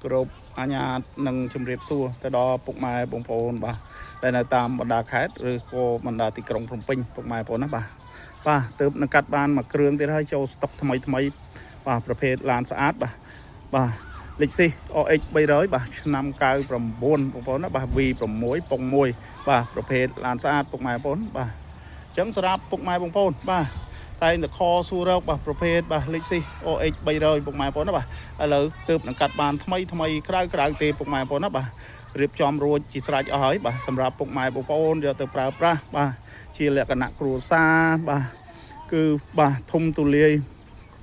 គ្រប់អាញានឹងជំរាបសួរទៅដល់ពុកម៉ែបងប្អូនបាទដែលនៅតាមបណ្ដាខេត្តឬក៏បណ្ដាទីក្រុងភ្នំពេញពុកម៉ែបងប្អូនណាបាទទើបនឹងកាត់បានមួយគ្រឿងទៀតហើយចូលស្តុកថ្មីបាទប្រភេទឡានស្អាតបាទលេខស៊ី OX 300បាទឆ្នាំ99បងប្អូនណាបាទ V6 ពង1បាទប្រភេទឡានស្អាតពុកម៉ែបងប្អូនបាទអញ្ចឹងសម្រាប់ពុកម៉ែបងប្អូនបាទតែនខសួររកបាទប្រភេទបាទលេខស៊ី OX 300ពុកម៉ែបងប្អូនណាបាទឥឡូវទើបនឹងកាត់បានថ្មីក្រៅទេពុកម៉ែបងប្អូនណាបាទរៀបចំរួចជាស្រេចអស់ហើយបាទសម្រាប់ពុកម៉ែបងប្អូនយកទៅប្រើប្រាស់បាទជាលក្ខណៈគ្រួសារបាទគឺបាទធំទូលាយ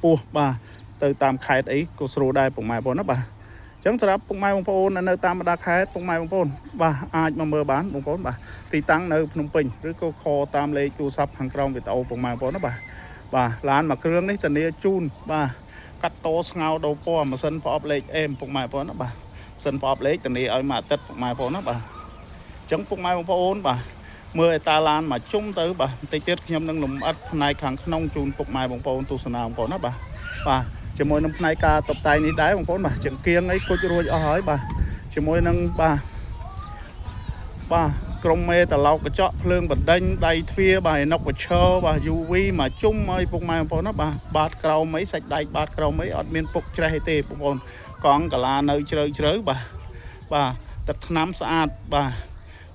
ពោះបាទទៅតាមខេត្តអីក៏ស្រួលដែរពុកម៉ែបងប្អូនណាបាទអញ្ចឹងសម្រាប់ពុកម៉ែបងប្អូននៅតាមបណ្ដាខេត្តពុកម៉ែបងប្អូនបាទអាចមកមើលបានបងប្អូនបាទទីតាំងនៅភ្នំពេញឬក៏ខតាមលេខទូរស័ព្ទខាងក្រោមវីដេអូពុកម៉ែបងប្អូនណាបាទឡានមួយគ្រឿងនេះធានាជូនបាទកាត់តស្ងោដោពណ៌ម៉ាស៊ីនប្រអប់លេខអេមពុកម៉ែបងប្អូនណាបាទម៉ាស៊ីនប្រអប់លេខធានាឲ្យមួយអាទិត្យពុកម៉ែបងប្អូនណាបាទអញ្ចឹងពុកម៉ែបងប្អូនបាទមើលឯតាឡានមកជុំទៅបាទបន្តិចទៀតខ្ញុំនឹងលម្អិតផ្នែកខាងក្នុងជូនពុកម៉ែបងប្អូនទស្សនាបងប្អូនណាបាទជាមួយនឹងផ្នែកការតុបតែងនេះដែរបងប្អូនបាទចង្គៀងអីគុជរួចអស់ហើយបាទជាមួយនឹងបាទក្រុមមេត្រឡោកកញ្ចក់ភ្លើងបណ្ដេញដៃទ្វារបាទឯណុកវឈរបាទ UV មកជុំឲ្យពុកម៉ែបងប្អូនណាបាទបាតក្រោមអីសាច់ដែកបាតក្រោមអីអត់មានពុកច្រេះអីទេបងប្អូនកង់កាឡានៅជ្រៅបាទទឹកថ្នាំស្អាតបាទ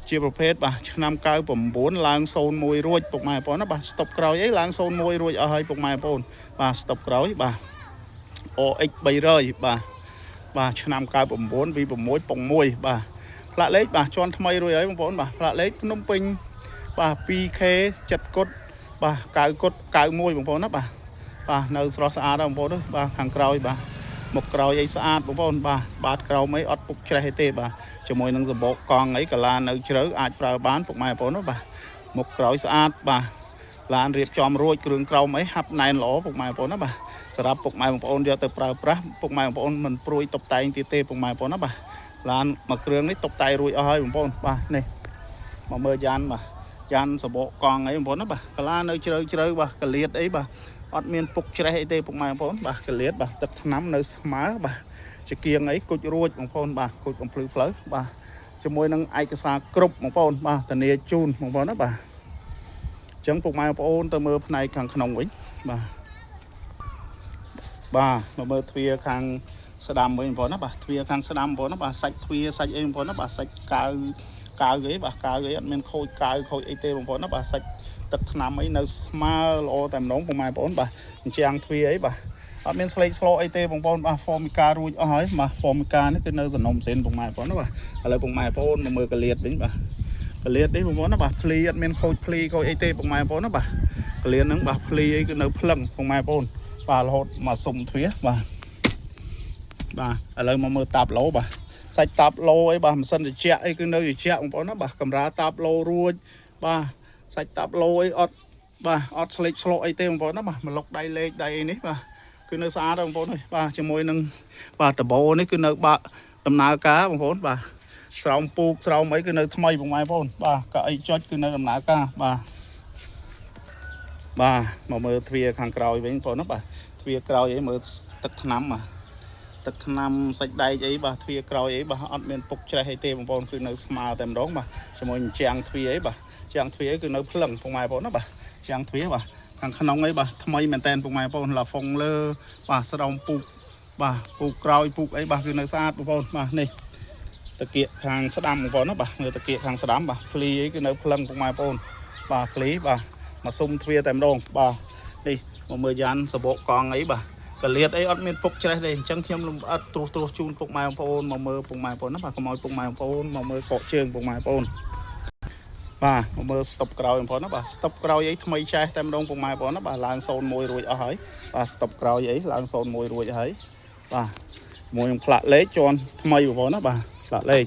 ជាប្រភេទបាទឆ្នាំ99ឡើង01រួចពុកម៉ែបងប្អូនណាបាទស្តុបក្រោយអីឡើង01រួចអស់ហើយពុកម៉ែបងប្អូនបាទស្តុបក្រោយបាទ OX 300បាទឆ្នាំ99 V6 ពង1បាទផ្លាកលេខបាទជាន់ថ្មីរួចហើយបងប្អូនបាទផ្លាកលេខភ្នំពេញបាទ 2K 7គុតបាទ9គុត91បងប្អូនណាបាទនៅស្រស់ស្អាតបងប្អូនបាទខាងក្រោយបាទមុខក្រោយអីស្អាតបងប្អូនបាទបាតក្រោមអីអត់ពុកច្រេះទេបាទជាមួយនឹងសម្បកកង់អីកាឡានៅជ្រៅអាចប្រើបានពុកម៉ែបងប្អូនណាបាទមុខក្រោយស្អាតបាទឡានរៀបចំរួចគ្រឿងក្រោមអីហាប់ណែនល្អពុកម៉ែបងប្អូនណាបាទសម្រាប់ពុកម៉ែបងប្អូនយកទៅប្រើប្រាស់ពុកម៉ែបងប្អូនមិនព្រួយតុបតែងទៀតទេពុកម៉ែបងប្អូនណាបាទឡានមួយគ្រឿងនេះតុបតែងរួចអស់ហើយបងប្អូនបាទនេះមកមើលយ៉ានបាទយ៉ានសបកកង់អីបងប្អូនណាបាទកាឡានៅជ្រៅបាទកលៀតអីបាទអត់មានពុកច្រេះអីទេពុកម៉ែបងប្អូនបាទកលៀតបាទទឹកថ្នាំនៅស្មើបាទជាគៀងអីគុជរួចបងប្អូនបាទគុជបំភ្លឺផ្លូវបាទជាមួយនឹងឯកសារគ្រប់បងប្អូនបាទធានាជូនបងប្អូនណាបាទអញ្ចឹងពុកម៉ែបងប្អូនទៅមើលផ្នែកខាងក្នុងវិញបាទមកមើលទ្វារខាងស្ដាំវិញបងប្អូនណាបាទទ្វារខាងស្ដាំបងប្អូនណាបាទសាច់ទ្វារសាច់អីបងប្អូនណាបាទសាច់កាវអីបាទកាវអីអត់មានខូចអីទេបងប្អូនណាបាទសាច់ទឹកថ្នាំអីនៅស្មើល្អតែម្ដងពុកម៉ែបងប្អូនបាទអញ្ចឹងទ្វារអីបាទអត់មានស្លេកស្លោអីទេបងប្អូនបាទ Formica រួចអស់ហើយបាទ Formica នេះគឺនៅសំណុំសេនពុកម៉ែបងប្អូនណាបាទឥឡូវពុកម៉ែបងប្អូនមកមើលកលៀតវិញបាទកលៀតនេះបងប្អូនណាបាទភ្លីអត់មានខូចភ្លីខូចអីទេពុកម៉ែបងប្អូនណាបាទកលៀតហ្នឹងបាទភ្លីអីគឺនៅភ្លឹងពុកម៉ែបងប្អូនបាទរហូតមកសុំទ្វារបាទឥឡូវមកមើលតាប់ឡូបាទសាច់តាប់ឡូអីបាទម៉ាស៊ីនត្រជាក់អីគឺនៅត្រជាក់បងប្អូនណាបាទកម្រាលតាប់ឡូរួចបាទសាច់តាប់ឡូអីអត់ស្លេកស្លកអីទេបងប្អូនណាបាទមកលុកដៃលេខដៃអីនេះបាទគឺនៅស្អាតបងប្អូនបាទជាមួយនឹងបាទដបូនេះគឺនៅបាក់ដំណើរការបងប្អូនបាទស្រោមពូកស្រោមអីគឺនៅថ្មីបងប្អូនបាទកៅអីចុចគឺនៅដំណើរការបាទមកមើលទ្វារខាងក្រោយវិញបងប្អូនណាបាទទ្វារក្រោយអីមើលទឹកថ្នាំបាទទឹកថ្នាំសាច់ដែកអីបាទទ្វារក្រោយអីបាទអត់មានពុកច្រេះអីទេបងប្អូនគឺនៅស្មើតែម្ដងបាទជាមួយនឹងជាងទ្វារអីបាទជាងទ្វារគឺនៅភ្លឹងពុកម៉ែបងប្អូនណាបាទជាងទ្វារបាទខាងក្នុងអីបាទថ្មីមែនតែនពុកម៉ែបងប្អូនឡាហ្វុងលើបាទស្រោមពូកបាទពូកក្រោយពូកអីបាទគឺនៅស្អាតបងប្អូនបាទនេះតាគៀកខាងស្ដាំបងប្អូនណាបាទមើលតាគៀកខាងស្ដាំបាទភ្លីអីគឺនៅភ្លឹងពុកម៉ែបងប្អូនបាទភ្លីបាទមកសុំទ្វារតែម្ដងបាទនេះមកមើលយ៉ានសបកកង់អីបាទកលៀតអីអត់មានពុកច្រេះទេអញ្ចឹងខ្ញុំលំអិតត្រួសជូនពុកម៉ែបងប្អូនមកមើលពុកម៉ែបងប្អូនណាបាទកុំឲ្យពុកម៉ែបងប្អូនមកមើលកកជើងពុកម៉ែបងប្អូនបាទមកមើលស្តុបក្រោយបងប្អូនណាបាទស្តុបក្រោយអីថ្មីចែសតែម្ដងពុកម៉ែបងប្អូនណាបាទឡើង01រួចអស់ហើយបាទស្តុបក្រោយអីឡើង01រួចហើយបាទមួយនឹងផ្លាកលេខជាន់ថ្មីបងប្អូនណាបាទផ្លាកលេខ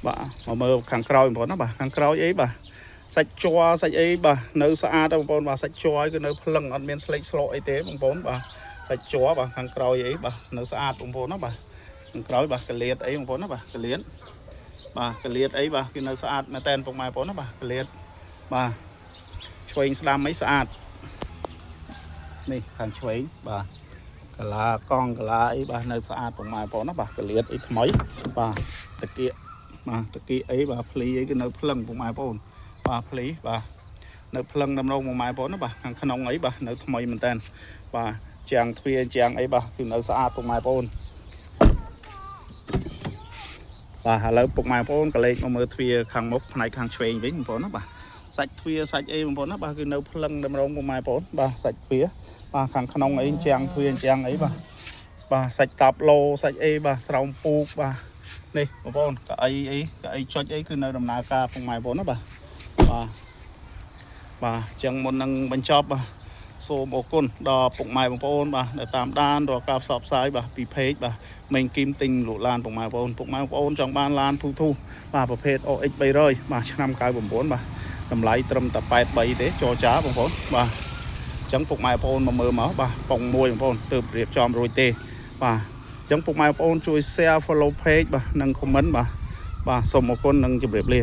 បាទមកមើលខាងក្រោយបងប្អូនណាបាទខាងក្រោយអីបាទសាច់ជ័រសាច់អីបាទនៅស្អាតបងប្អូនបាទសាច់ជ័រគឺនៅភ្លឹងអត់មានស្លេកស្លកអីទេបងប្អូនបាទសាច់ជ័របាទខាងក្រោយអីបាទនៅស្អាតបងប្អូនណាបាទខាងក្រោយបាទកលៀតអីបងប្អូនណាបាទកលៀតអីបាទគឺនៅស្អាតមែនតែនពុកម៉ែបងប្អូនណាបាទកលៀតបាទឆ្វេងស្ដាំអីស្អាត នេះខាងឆ្វេងបាទកាឡាកង់កាឡាអីបាទនៅស្អាតប្រមាណបងណាបាទកលៀតអីថ្មីបាទតាគៀកបាទតាគៀកអីបាទភ្លីអីគឺនៅភ្លឹងប្រមាណបងបាទភ្លីបាទនៅភ្លឹងដំណងប្រមាណបងណាបាទខាងក្នុងអីបាទនៅថ្មីមែនតើបាទជាងទ្វារជាងអីបាទគឺនៅស្អាតប្រមាណបងបាទឥឡូវពុកម៉ែបងប្អូនកលេចមកមើលទ្វារខាងមុខផ្នែកខាងឆ្វេងវិញបងប្អូនណាបាទសាច់ទ្វារសាច់អីបងប្អូនណាបាទគឺនៅភ្លឹងតម្រងពុកម៉ែបងប្អូនបាទសាច់ទ្វារបាទខាងក្នុងអីជាងទ្វារជាងអីបាទសាច់តាប់ឡូសាច់អីបាទស្រោមពូកបាទនេះបងប្អូនកៅអីអីកៅអីចុចអីគឺនៅដំណើរការពុកម៉ែបងប្អូនណាបាទអញ្ចឹងមុននឹងបញ្ចប់បាទសូមអរគុណដល់ពុកម៉ែបងប្អូនបាទដែលតាមដានរកការផ្សព្វផ្សាយបាទពី page បាទមេងគីមទិញលក់ឡានពុកម៉ែបងប្អូនចង់បានឡានធូបាទប្រភេទ OX 300បាទឆ្នាំ99បាទតម្លៃត្រឹមតែ83ទេចរចាបងប្អូនបាទអញ្ចឹងពុកម៉ែបងប្អូនមកមើលមកបាទប៉ុងមួយបងប្អូនទើបរៀបចំរួចទេបាទអញ្ចឹងពុកម៉ែបងប្អូនជួយ share follow page បាទនិង comment បាទសូមអរគុណនិងជម្រាបលា